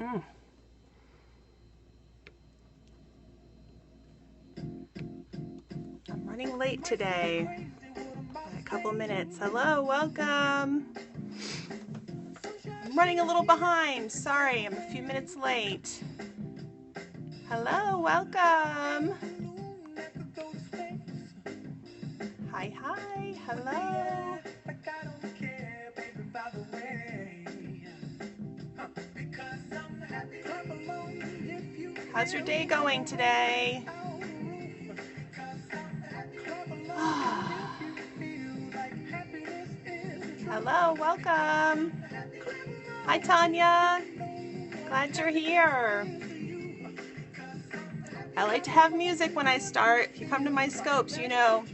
I'm running late today. A couple minutes. Hello, welcome. I'm running a little behind. Sorry, I'm a few minutes late. Hello, welcome. Hi, hi, hello. How's your day going today? Hello, welcome. Hi, Tanya. Glad you're here. I like to have music when I start. If you come to my scopes, you know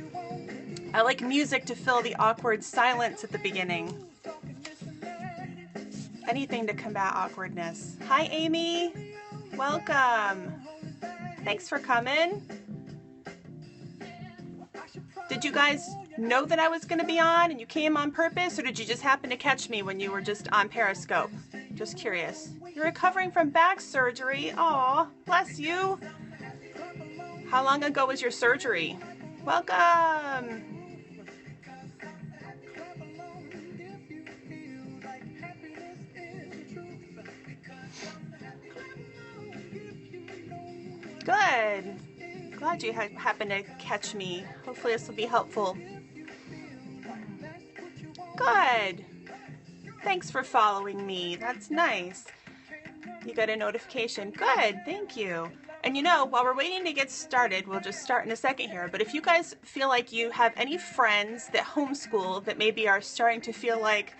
I like music to fill the awkward silence at the beginning. Anything to combat awkwardness. Hi, Amy. Welcome. Thanks for coming. Did you guys know that I was going to be on and you came on purpose, or did you just happen to catch me when you were just on Periscope? Just curious. You're recovering from back surgery. Aw, bless you. How long ago was your surgery? Welcome. Good. Glad you happened to catch me. Hopefully this will be helpful. Good. Thanks for following me. That's nice. You got a notification. Good. Thank you. And you know, while we're waiting to get started, we'll just start in a second here, but if you guys feel like you have any friends that homeschool that maybe are starting to feel like,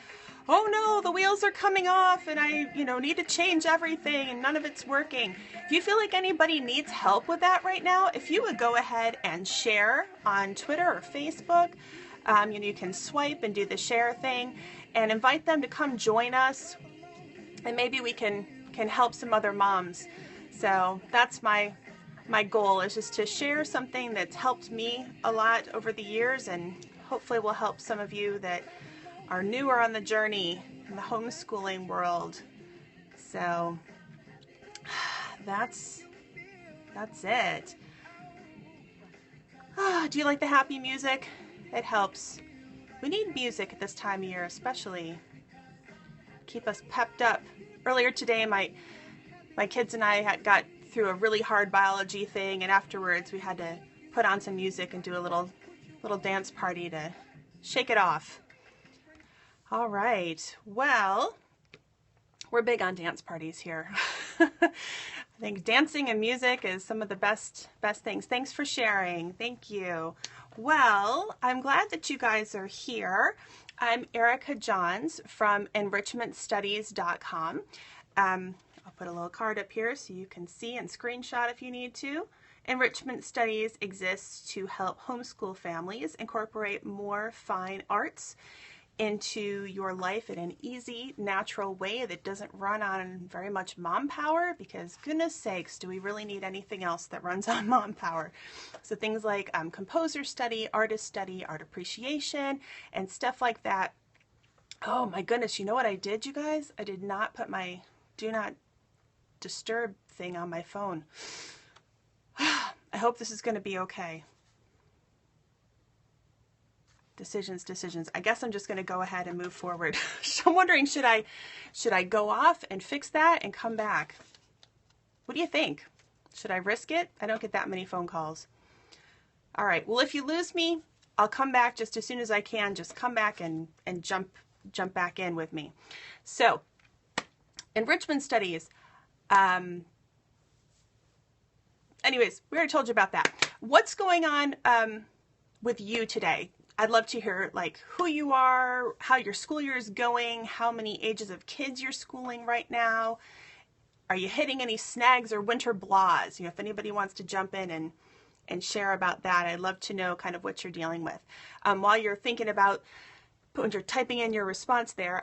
oh no, the wheels are coming off and I, need to change everything and none of it's working. If you feel like anybody needs help with that right now, if you would go ahead and share on Twitter or Facebook, you can swipe and do the share thing and invite them to come join us, and maybe we can help some other moms. So that's my goal, is just to share something that's helped me a lot over the years, and hopefully will help some of you that are newer on the journey in the homeschooling world. So that's it. Do you like the happy music? It helps. We need music at this time of year, especially. Keep us pepped up. Earlier today, my kids and I got through a really hard biology thing, and afterwards we had to put on some music and do a little dance party to shake it off. All right, well, we're big on dance parties here. I think dancing and music is some of the best things. Thanks for sharing. Thank you. Well, I'm glad that you guys are here. I'm Erica Johns from enrichmentstudies.com. I'll put a little card up here so you can see and screenshot if you need to. Enrichment Studies exists to help homeschool families incorporate more fine arts into your life in an easy, natural way that doesn't run on very much mom power, because goodness sakes, do we really need anything else that runs on mom power? So things like composer study, artist study, art appreciation, and stuff like that. Oh my goodness, you know what I did, you guys? I did not put my do not disturb thing on my phone. I hope this is going to be okay. Decisions. I guess I'm just going to go ahead and move forward. I'm wondering, should I go off and fix that and come back? What do you think? Should I risk it? I don't get that many phone calls. All right. Well, if you lose me, I'll come back just as soon as I can. Just come back and jump back in with me. So, enrichment studies. Anyways, we already told you about that. What's going on with you today? I'd love to hear who you are, how your school year is going, how many ages of kids you're schooling right now. Are you hitting any snags or winter blahs? If anybody wants to jump in and share about that, I'd love to know kind of what you're dealing with. While you're thinking about, when you're typing in your response there,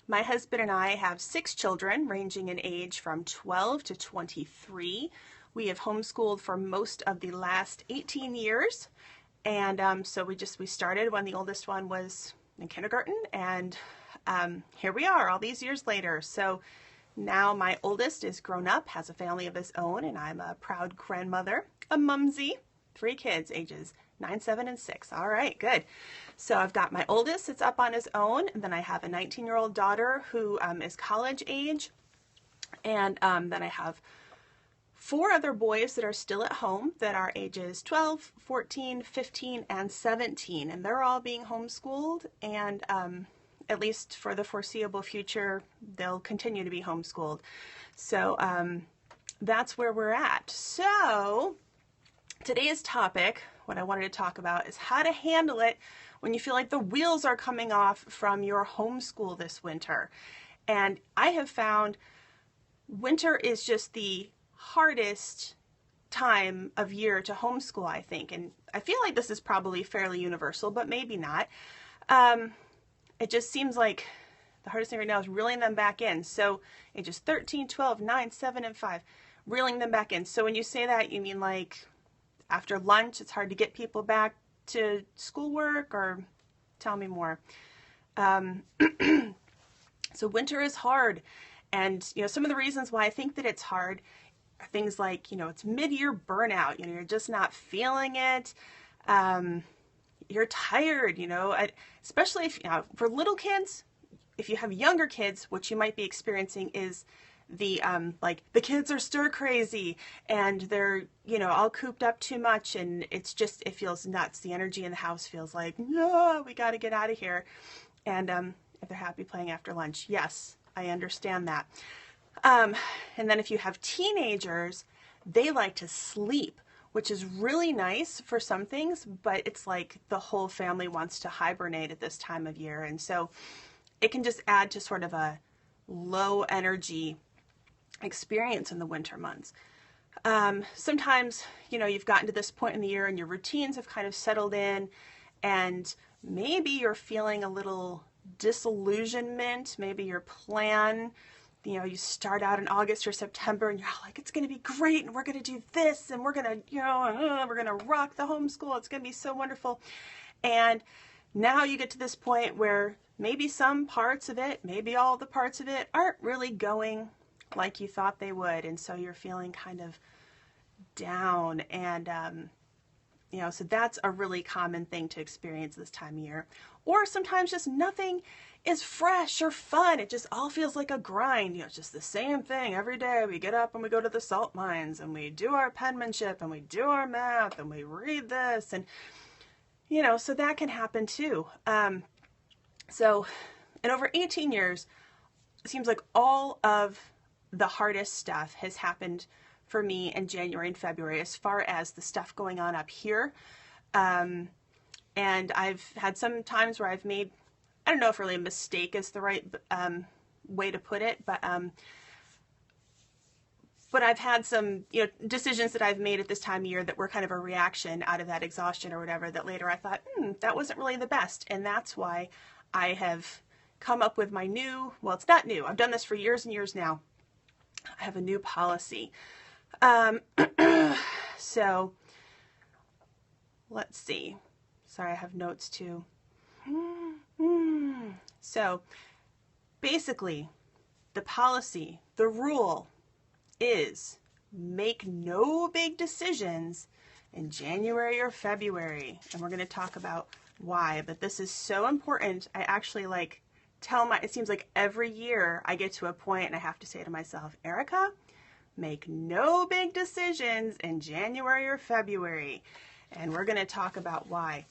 my husband and I have 6 children ranging in age from 12 to 23. We have homeschooled for most of the last 18 years. And so we started when the oldest one was in kindergarten, and here we are all these years later. So Now my oldest is grown up, has a family of his own, and I'm a proud grandmother, a mumsy, 3 kids, ages 9, 7, and 6. All right, good. So I've got my oldest that's up on his own, and then I have a 19-year-old daughter who is college age, and then I have 4 other boys that are still at home that are ages 12, 14, 15, and 17, and they're all being homeschooled, and at least for the foreseeable future, they'll continue to be homeschooled. So that's where we're at. So today's topic, what I wanted to talk about, is how to handle it when you feel like the wheels are coming off from your homeschool this winter. And I have found winter is just the hardest time of year to homeschool, I think. And I feel like this is probably fairly universal, but maybe not. It just seems like the hardest thing right now is reeling them back in. So ages 13, 12, 9, 7, and 5, reeling them back in. So when you say that, you mean like after lunch, it's hard to get people back to schoolwork, or tell me more. So winter is hard. And, some of the reasons why I think that it's hard are things like, it's mid-year burnout. You're just not feeling it. You're tired, especially if, for little kids. If you have younger kids, what you might be experiencing is the the kids are stir crazy and they're all cooped up too much, and it feels nuts. The energy in the house feels like, no, we got to get out of here. And if they're happy playing after lunch, yes, I understand that. And then if you have teenagers, they like to sleep, which is really nice for some things, but it's like the whole family wants to hibernate at this time of year. And so it can just add to sort of a low energy experience in the winter months. Sometimes, you've gotten to this point in the year and your routines have kind of settled in, and maybe you're feeling a little disillusionment. Maybe your plan, you start out in August or September and you're like, it's going to be great and we're going to do this and we're going to, we're going to rock the homeschool. It's going to be so wonderful. And now you get to this point where maybe some parts of it, maybe all the parts of it aren't really going like you thought they would. And so you're feeling kind of down, and, so that's a really common thing to experience this time of year. Or sometimes just nothing is fresh or fun. It just all feels like a grind. It's just the same thing every day. We get up and we go to the salt mines and we do our penmanship and we do our math and we read this, and, so that can happen too. And over 18 years, it seems like all of the hardest stuff has happened for me in January and February, as far as the stuff going on up here. And I've had some times where I've made, I don't know if really a mistake is the right way to put it, but I've had some, decisions that I've made at this time of year that were kind of a reaction out of that exhaustion or whatever, that later I thought, that wasn't really the best. And that's why I have come up with my new, well, it's not new, I've done this for years and years now. I have a new policy. So let's see. Sorry, I have notes too. So basically, the policy, the rule is make no big decisions in January or February. And we're going to talk about why, but this is so important. I actually it seems like every year I get to a point and I have to say to myself, Erica, make no big decisions in January or February. And we're going to talk about why.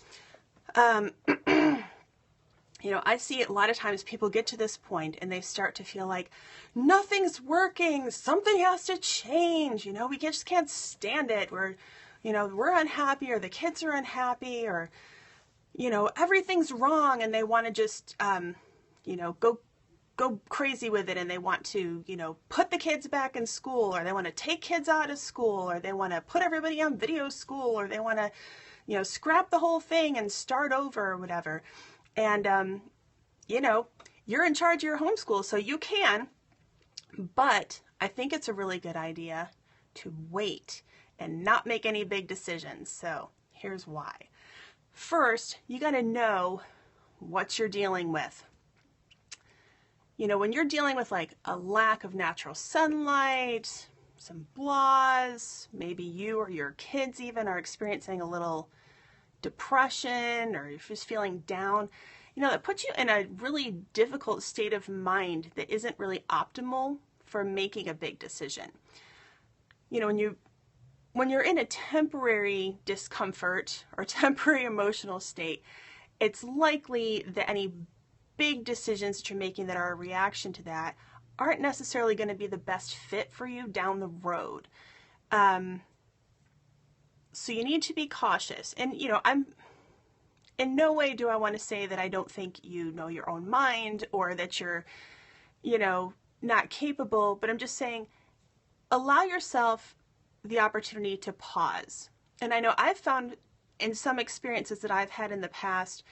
I see a lot of times people get to this point and they start to feel like nothing's working. Something has to change. We just can't stand it. We're unhappy, or the kids are unhappy, or, everything's wrong, and they want to just, go crazy with it, and they want to, put the kids back in school, or they want to take kids out of school, or they want to put everybody on video school, or they want to, scrap the whole thing and start over or whatever. And, you're in charge of your homeschool, so you can, but I think it's a really good idea to wait and not make any big decisions. So here's why. First, you got to know what you're dealing with. You know, when you're dealing with like a lack of natural sunlight, some blahs, maybe you or your kids even are experiencing a little depression, or you're just feeling down, you know, that puts you in a really difficult state of mind that isn't really optimal for making a big decision. You know, when you're in a temporary discomfort or temporary emotional state, it's likely that any big decisions that you're making that are a reaction to that aren't necessarily going to be the best fit for you down the road. So you need to be cautious. And, you know, I'm in no way do I want to say that I don't think you know your own mind or that you're, you know, not capable, but I'm just saying allow yourself the opportunity to pause. And I know I've found in some experiences that I've had in the past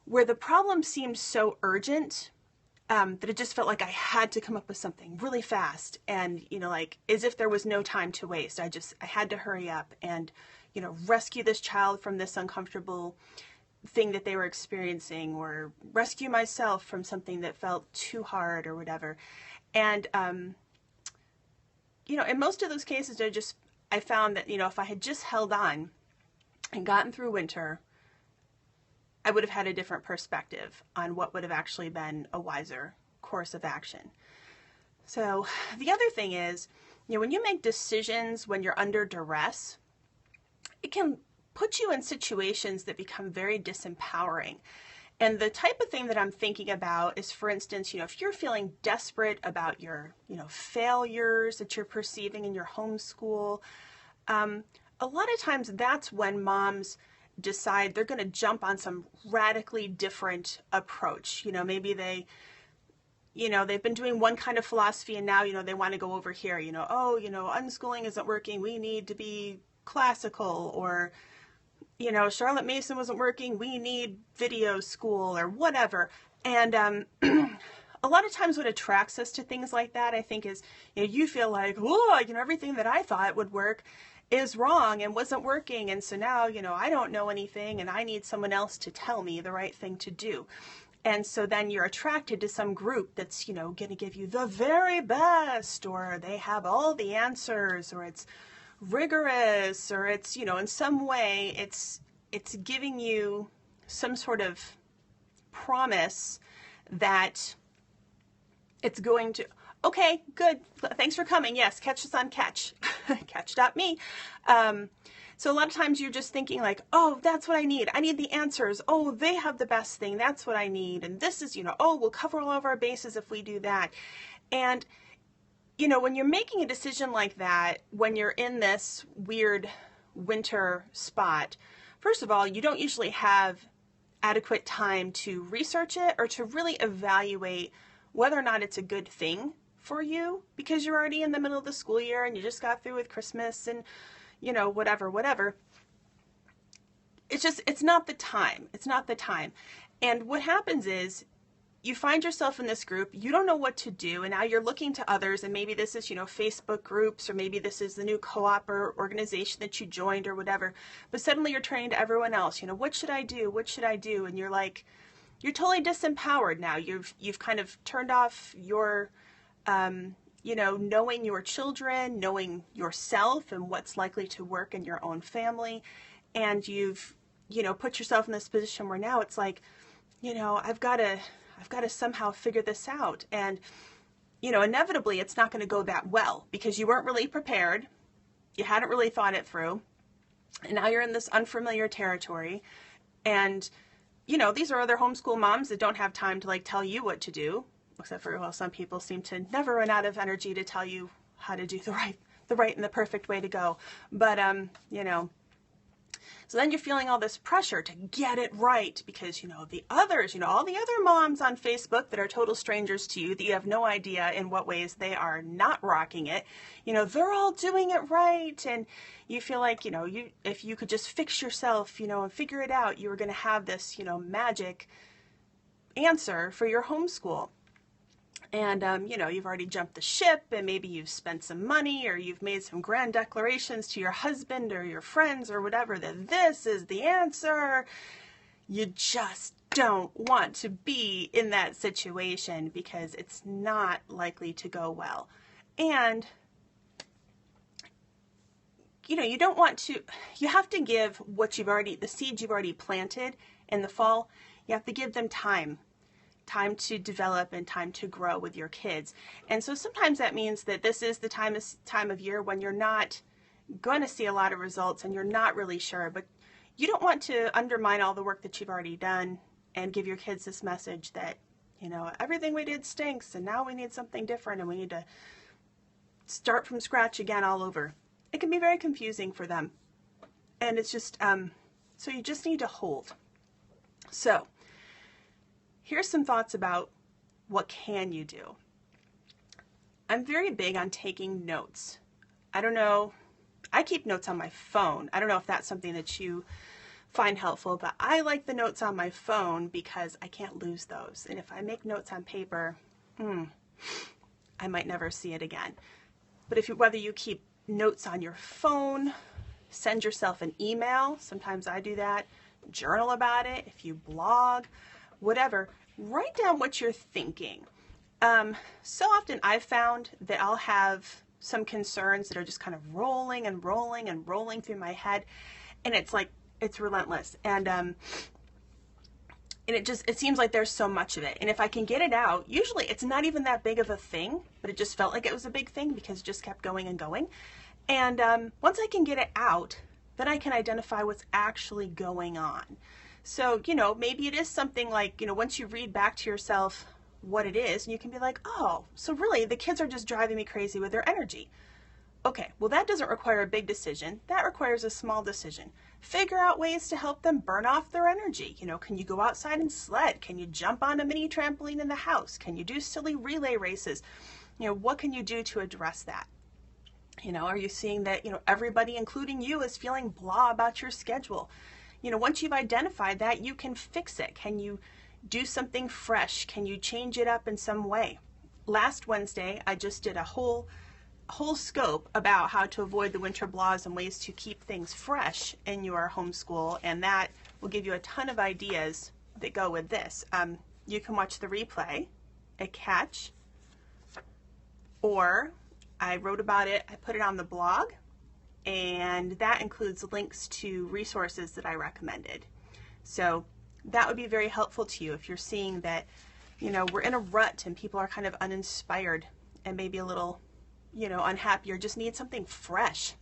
where the problem seemed so urgent that it just felt like I had to come up with something really fast, and, you know, like as if there was no time to waste. I had to hurry up and, you know, rescue this child from this uncomfortable thing that they were experiencing, or rescue myself from something that felt too hard or whatever. And, you know, in most of those cases, I found that, you know, if I had just held on and gotten through winter, I would have had a different perspective on what would have actually been a wiser course of action. So the other thing is, you know, when you make decisions when you're under duress, it can put you in situations that become very disempowering. And the type of thing that I'm thinking about is, for instance, you know, if you're feeling desperate about your, you know, failures that you're perceiving in your homeschool, a lot of times that's when moms decide they're going to jump on some radically different approach. You know, maybe they've been doing one kind of philosophy and now, you know, they want to go over here, you know, oh, you know, unschooling isn't working. We need to be classical, or, you know, Charlotte Mason wasn't working. We need video school or whatever. And, a lot of times what attracts us to things like that, I think, is, you know, you feel like, oh, you know, everything that I thought would work is wrong and wasn't working. And so now, you know, I don't know anything and I need someone else to tell me the right thing to do. And so then you're attracted to some group that's, you know, going to give you the very best, or they have all the answers, or it's rigorous, or it's, you know, in some way it's giving you some sort of promise that it's going to, okay, good, thanks for coming, yes, catch us on Catch, catch.me. So a lot of times you're just thinking like, oh, that's what I need the answers, oh, they have the best thing, that's what I need, and this is, you know, oh, we'll cover all of our bases if we do that. And, you know, when you're making a decision like that, when you're in this weird winter spot, first of all, you don't usually have adequate time to research it or to really evaluate whether or not it's a good thing for you, because you're already in the middle of the school year and you just got through with Christmas and, you know, whatever. It's not the time. It's not the time. And what happens is you find yourself in this group, you don't know what to do, and now you're looking to others, and maybe this is, you know, Facebook groups, or maybe this is the new co-op or organization that you joined or whatever, but suddenly you're turning to everyone else, you know, what should I do? What should I do? And you're like, you're totally disempowered now. You've kind of turned off your, you know, knowing your children, knowing yourself and what's likely to work in your own family. And you've, you know, put yourself in this position where now it's like, you know, I've got to somehow figure this out. And, you know, inevitably it's not going to go that well because you weren't really prepared. You hadn't really thought it through. And now you're in this unfamiliar territory. And, you know, these are other homeschool moms that don't have time to like tell you what to do, except for, well, some people seem to never run out of energy to tell you how to do the right and the perfect way to go. But, you know, so then you're feeling all this pressure to get it right because, you know, the others, you know, all the other moms on Facebook that are total strangers to you, that you have no idea in what ways they are not rocking it, you know, they're all doing it right. And you feel like, you know, if you could just fix yourself, you know, and figure it out, you were going to have this, you know, magic answer for your homeschool. And, you know, you've already jumped the ship, and maybe you've spent some money, or you've made some grand declarations to your husband or your friends or whatever that this is the answer. you just don't want to be in that situation because it's not likely to go well. And you don't want to, you have to give the seeds you've already planted in the fall, you have to give them time to develop and time to grow with your kids. And so sometimes that means that this is the time of year when you're not going to see a lot of results and you're not really sure, but you don't want to undermine all the work that you've already done and give your kids this message that, everything we did stinks and now we need something different and we need to start from scratch again all over. It can be very confusing for them. And it's just, so you just need to hold. So here's some thoughts about what can you do. I'm very big on taking notes. I don't know, I keep notes on my phone. I don't know if that's something that you find helpful, but I like the notes on my phone because I can't lose those. And if I make notes on paper, I might never see it again. But whether you keep notes on your phone, send yourself an email, sometimes I do that, journal about it, if you blog, whatever, write down what you're thinking. So often I've found that I'll have some concerns that are just kind of rolling and rolling and rolling through my head, and it's like, it's relentless. And it seems like there's so much of it. And if I can get it out, usually it's not even that big of a thing, but it just felt like it was a big thing because it just kept going and going. And once I can get it out, then I can identify what's actually going on. So, maybe it is something like, once you read back to yourself what it is, and you can be like, oh, so really the kids are just driving me crazy with their energy. Okay, well, that doesn't require a big decision. That requires a small decision. Figure out ways to help them burn off their energy. Can you go outside and sled? Can you jump on a mini trampoline in the house? Can you do silly relay races? What can you do to address that? Are you seeing that, everybody, including you, is feeling blah about your schedule? Once you've identified that, you can fix it. Can you do something fresh? Can you change it up in some way? Last Wednesday, I just did a whole scope about how to avoid the winter blahs and ways to keep things fresh in your homeschool, and that will give you a ton of ideas that go with this. You can watch the replay, a catch, or I wrote about it, I put it on the blog, and that includes links to resources that I recommended. So that would be very helpful to you if you're seeing that, we're in a rut and people are kind of uninspired and maybe a little, unhappy or just need something fresh.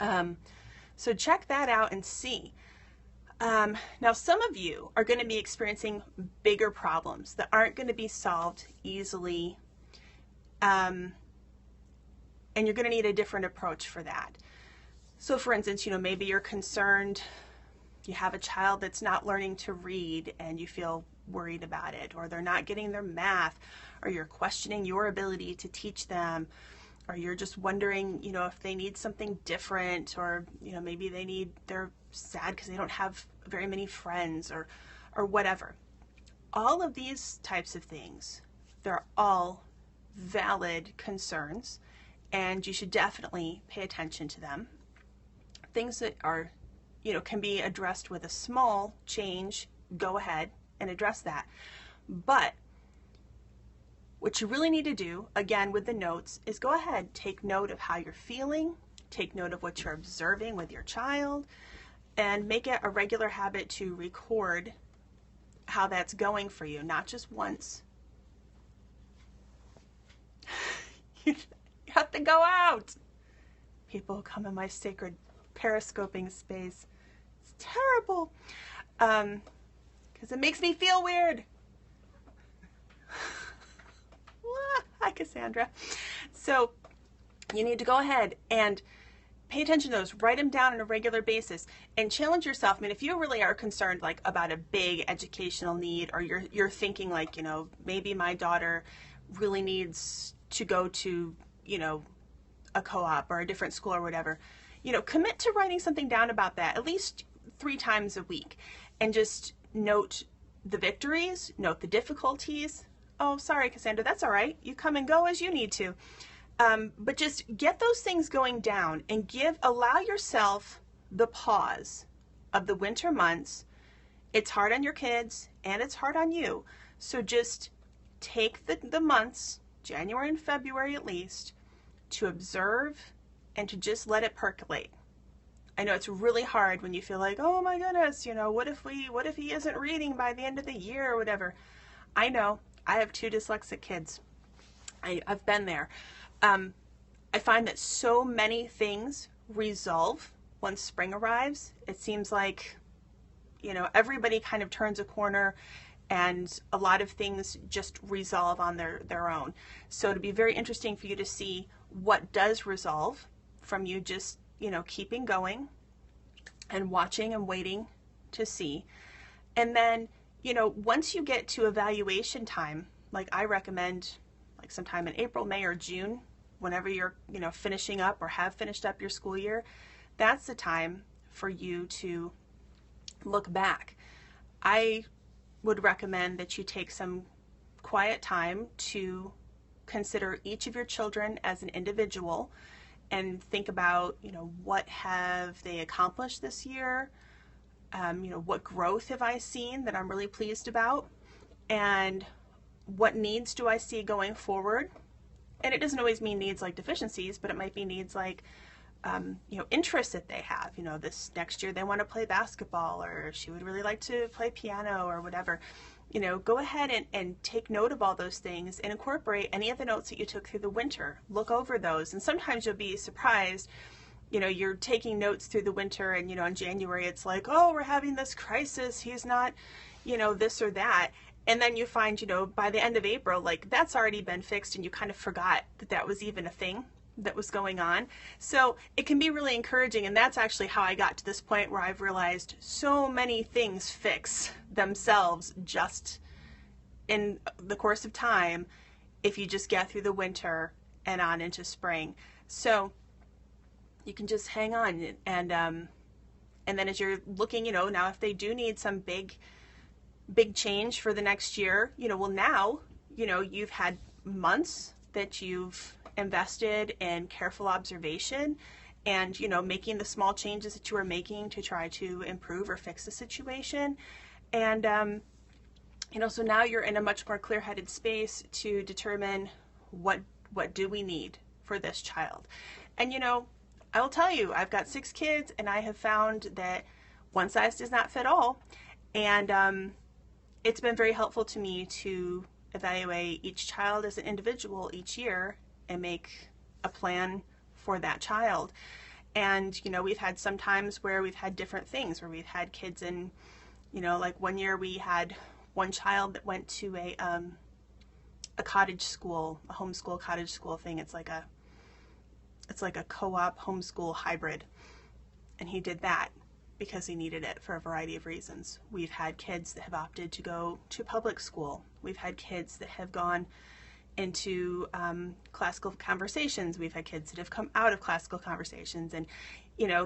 So check that out and see. Now, some of you are going to be experiencing bigger problems that aren't going to be solved easily. And you're going to need a different approach for that. So for instance, maybe you're concerned, you have a child that's not learning to read and you feel worried about it, or they're not getting their math, or you're questioning your ability to teach them, or you're just wondering, if they need something different, or, maybe they're sad because they don't have very many friends or whatever. All of these types of things, they're all valid concerns, and you should definitely pay attention to them. Things that are, can be addressed with a small change, go ahead and address that. But what you really need to do, again with the notes, is go ahead, take note of how you're feeling, take note of what you're observing with your child, and make it a regular habit to record how that's going for you, not just once. You have to go out. People come in my sacred periscoping space. It's terrible. Because it makes me feel weird. Hi, Cassandra. So you need to go ahead and pay attention to those. Write them down on a regular basis and challenge yourself. I mean, if you really are concerned like about a big educational need, or you're thinking like, maybe my daughter really needs to go to, a co-op or a different school or whatever, commit to writing something down about that at least 3 times a week, and just note the victories, note the difficulties. Oh, sorry, Cassandra, that's all right. You come and go as you need to. But just get those things going down and allow yourself the pause of the winter months It's hard on your kids and it's hard on you. So just take the months, January and February at least, to observe and to just let it percolate. I know it's really hard when you feel like, oh my goodness, what if he isn't reading by the end of the year or whatever. I know, I have 2 dyslexic kids. I've been there. I find that so many things resolve once spring arrives. It seems like, everybody kind of turns a corner and a lot of things just resolve on their own. So it'd be very interesting for you to see what does resolve from you just, keeping going and watching and waiting to see. And then, once you get to evaluation time, like I recommend, like sometime in April, May, or June, whenever you're, finishing up or have finished up your school year, that's the time for you to look back. I would recommend that you take some quiet time to consider each of your children as an individual and think about, what have they accomplished this year? What growth have I seen that I'm really pleased about? And what needs do I see going forward? And it doesn't always mean needs like deficiencies, but it might be needs like, interests that they have. This next year they want to play basketball, or she would really like to play piano or whatever. Go ahead and take note of all those things and incorporate any of the notes that you took through the winter. Look over those, and sometimes you'll be surprised. You're taking notes through the winter, and in January it's like, oh, we're having this crisis, he's not, this or that. And then you find, by the end of April, like that's already been fixed and you kind of forgot that was even a thing that was going on. So it can be really encouraging, and that's actually how I got to this point where I've realized so many things fix themselves just in the course of time if you just get through the winter and on into spring. So you can just hang on, and then as you're looking, now if they do need some big change for the next year, well now, you've had months that you've invested in careful observation and, making the small changes that you are making to try to improve or fix the situation. And, so now you're in a much more clear-headed space to determine what do we need for this child. And, I will tell you, I've got 6 kids, and I have found that one size does not fit all. And, it's been very helpful to me to evaluate each child as an individual each year and make a plan for that child. And, we've had some times where we've had different things, where we've had kids in, like one year we had one child that went to a cottage school, a homeschool cottage school thing. It's like a co-op homeschool hybrid. And he did that because he needed it for a variety of reasons. We've had kids that have opted to go to public school. We've had kids that have gone into classical conversations. We've had kids that have come out of classical conversations, and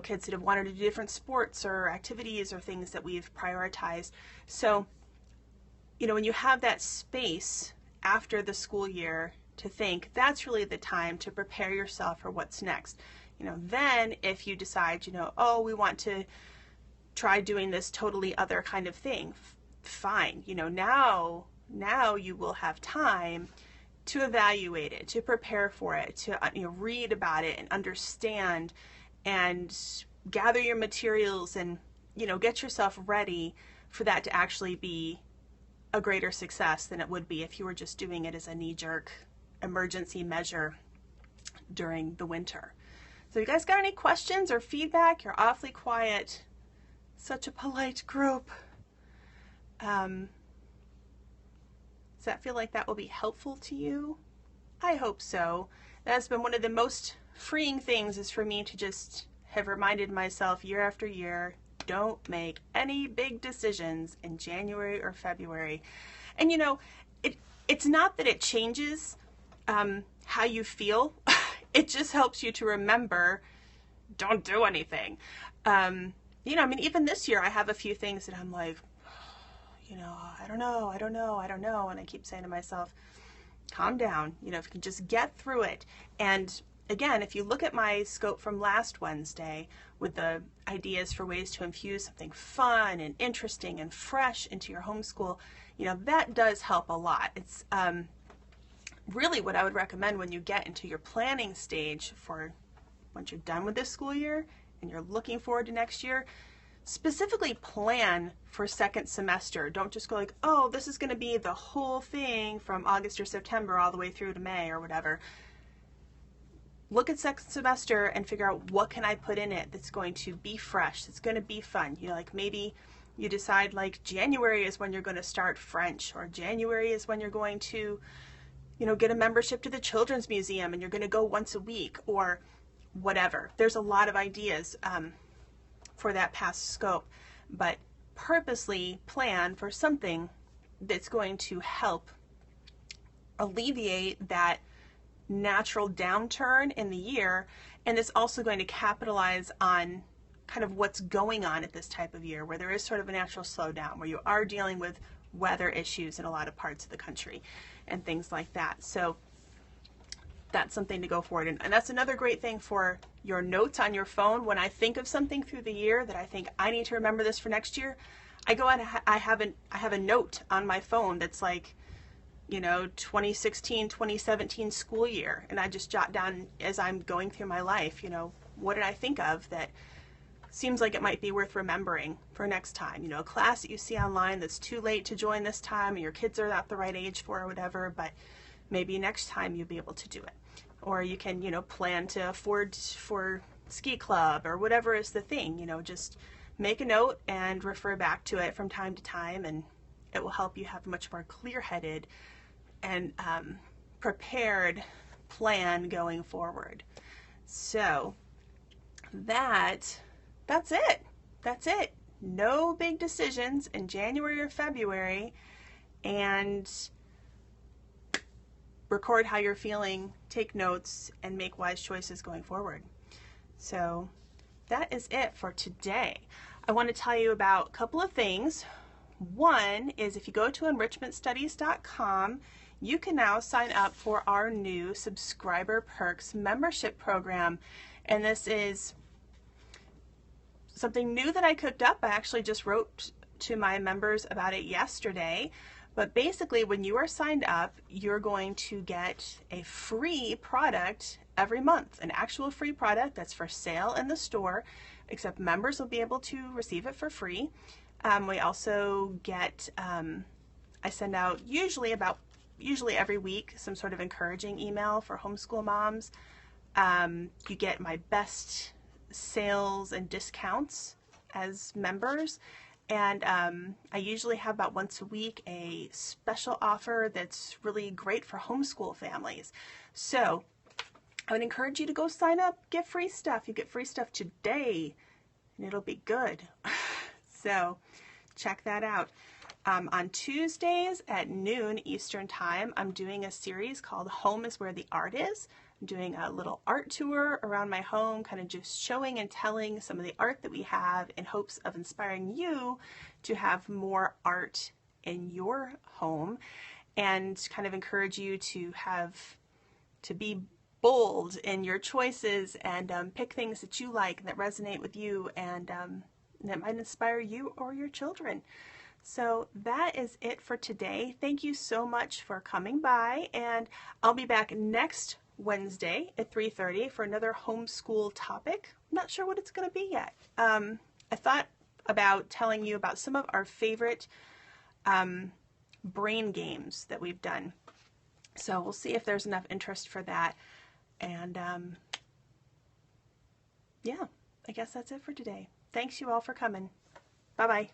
kids that have wanted to do different sports or activities or things that we've prioritized. So when you have that space after the school year to think, that's really the time to prepare yourself for what's next. Then if you decide, oh, we want to try doing this totally other kind of thing, fine. Now you will have time to evaluate it, to prepare for it, to read about it and understand and gather your materials and get yourself ready for that to actually be a greater success than it would be if you were just doing it as a knee-jerk emergency measure during the winter. So you guys got any questions or feedback? You're awfully quiet. Such a polite group. Does that feel like that will be helpful to you? I hope so. That has been one of the most freeing things, is for me to just have reminded myself year after year, don't make any big decisions in January or February. And it's not that it changes how you feel. It just helps you to remember, don't do anything. Even this year I have a few things that I'm like, I don't know. And I keep saying to myself, calm down, if you can just get through it. And again, if you look at my scope from last Wednesday with the ideas for ways to infuse something fun and interesting and fresh into your homeschool, you know, that does help a lot. It's really what I would recommend when you get into your planning stage for once you're done with this school year and you're looking forward to next year. Specifically plan for second semester. Don't just go like, oh, this is going to be the whole thing from August or September all the way through to May or whatever. Look at second semester and figure out what can I put in it that's going to be fresh, that's going to be fun. You know, like maybe you decide like January is when you're going to start French, or January is when you're going to, you know, get a membership to the Children's Museum and you're going to go once a week or whatever. There's a lot of ideas for that past scope, but purposely plan for something that's going to help alleviate that natural downturn in the year, and it's also going to capitalize on kind of what's going on at this type of year where there is sort of a natural slowdown, where you are dealing with weather issues in a lot of parts of the country and things like that. So that's something to go forward. And that's another great thing for your notes on your phone. When I think of something through the year that I think I need to remember this for next year, I go out and I have a note on my phone that's like, you know, 2016, 2017 school year. And I just jot down as I'm going through my life, you know, what did I think of that seems like it might be worth remembering for next time. You know, a class that you see online that's too late to join this time and your kids are not the right age for or whatever, but maybe next time you'll be able to do it. Or you can, you know, plan to afford for ski club or whatever is the thing. You know, just make a note and refer back to it from time to time, and it will help you have a much more clear-headed and prepared plan going forward. So that's it. That's it. No big decisions in January or February, and record how you're feeling, take notes, and make wise choices going forward. So that is it for today. I want to tell you about a couple of things. One is if you go to enrichmentstudies.com, you can now sign up for our new Subscriber Perks membership program. And this is something new that I cooked up. I actually just wrote to my members about it yesterday. But basically, when you are signed up, you're going to get a free product every month, an actual free product that's for sale in the store, except members will be able to receive it for free. We also get, I send out usually every week some sort of encouraging email for homeschool moms. You get my best sales and discounts as members. And I usually have about once a week a special offer that's really great for homeschool families. So I would encourage you to go sign up, get free stuff. You get free stuff today, and it'll be good. So check that out. On Tuesdays at noon Eastern Time, I'm doing a series called Home is Where the Art Is. I'm doing a little art tour around my home, kind of just showing and telling some of the art that we have in hopes of inspiring you to have more art in your home, and kind of encourage you to be bold in your choices and pick things that you like, that resonate with you, and that might inspire you or your children. So that is it for today. Thank you so much for coming by, and I'll be back next Wednesday at 3:30 for another homeschool topic. I'm not sure what it's going to be yet. I thought about telling you about some of our favorite brain games that we've done. So we'll see if there's enough interest for that. And yeah, I guess that's it for today. Thanks you all for coming. Bye-bye.